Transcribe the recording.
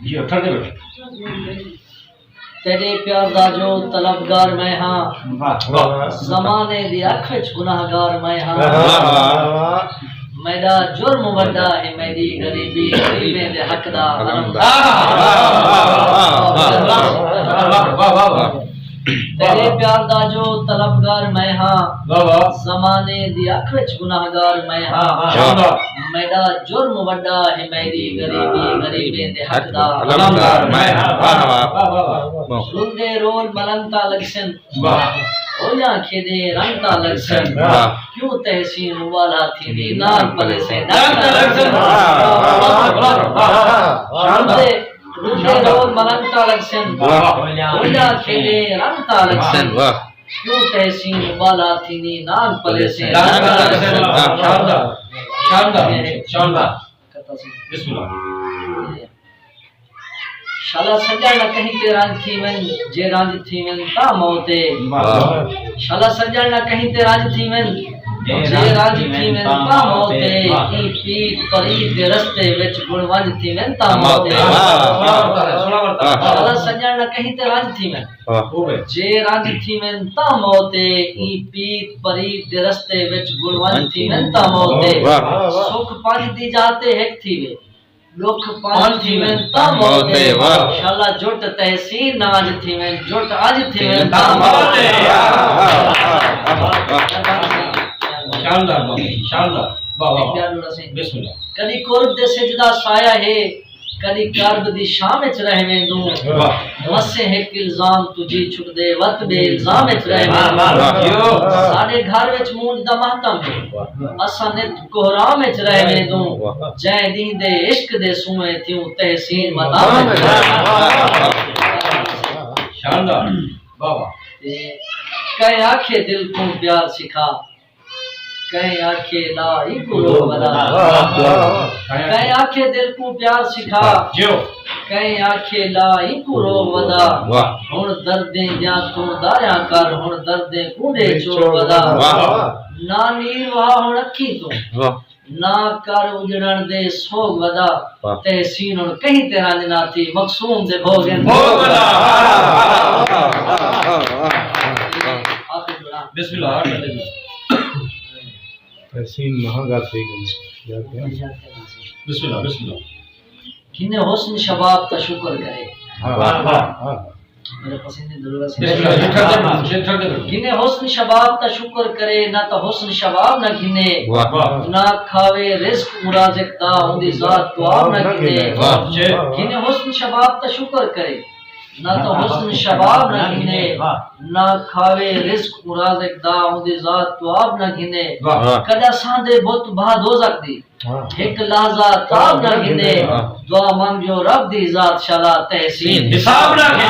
جی اٹھا دے بیٹا تیرے پیار دا جو طلبگار میں ہاں زمانے دی اکھ وچ گناہگار میں ہاں میرا جرم وڈا ہے میری غریبی غریبیں دے حق دا تیرے پیار دا جو طلبگار میں ہاں زمانے دی اکھ وچ گناہگار میں ہاں میرا جرم وڈا ہے میری غریبی غریبیں دے حق دا روندے رول ملنتا لگسن اویا کھیدے رنگتا لگسن کیوں تحسین والا تھی دی نان پلے سے ڈانتا لگسن روندے رول ملنتا لگسن اویا کھیدے رنگتا لگسن کیوں تحسین والا تھی دی نان پلے سے ڈانتا لگسن شاندار بسم اللہ شالا سجا نہ کہیں تے رانج تھی من جے رانج تھی من تا موتے شالا سجا نہ کہیں تے رانج تھی من جے رانج تھی من تا موتے ای پیت قریب دے رستے وچ گن ونج تھی من تا موتے شالا سجا نہ کہیں تے رانج تھی من جے رانج تھی من تا موتے ای پیت قریب دے رستے وچ گن ونج تھی من تا موتے سکھ پانچ دی جاتے ہک تھی وے لوک پانچ تھی میں تا موتے شالا جوٹ تحسین ناج تھی میں جوٹ آج تھی میں تا موتے شاندار بابا بسم اللہ کدی قرب دے سجدہ سایہ ہے کدی کرب دی شام وچ رہ میں دوں مسے ایک الزام تجھی چھٹ دے وقت بے الزام وچ رہ میں ساڈے گھر وچ مونج دا ماتم ہے اساں نت کوہرام وچ رہ میں دوں جے دین دے عشق دے سوئے تھیوں تحسین مدام شاندار بابا کہیں آنکھیں دل کو پیار سکھا کہیں آنکھیں لا ہی کرو بدا کہیں آنکھیں دل کو پیار سکھا کہیں آنکھیں لا ہی کرو بدا ہن دردیں جا تو دایا کر ہن دردیں کوڑے چو بدا نا نیل وہاں ہن اکھی تو نا کر اجڑن دے سو ودا تحسین ہن کہیں تیرا جنا تھی مقصوم دے بھوگن بسم اللہ تحسین مہنگا تھی گئی بسم اللہ کنے حسن شباب کا شکر کرے میرے پسندی ضرورت سے کنے حسن شباب کا شکر کرے نہ تو حسن شباب نہ گھنے نہ کھاوے رزق مرازق دا ہوندی ذات تو آپ نہ گھنے کنے حسن شباب کا شکر کرے نہ تو حسن شباب نہ گھنے نہ کھاوے رزق مرازق دا ہوندی ذات تو آپ نہ گھنے کدا ساندے بت بھا دوزخ دی ایک لحظہ تاب نہ گھنے دعا مانگو رب دی ذات شالا تحسین حساب نہ گھنے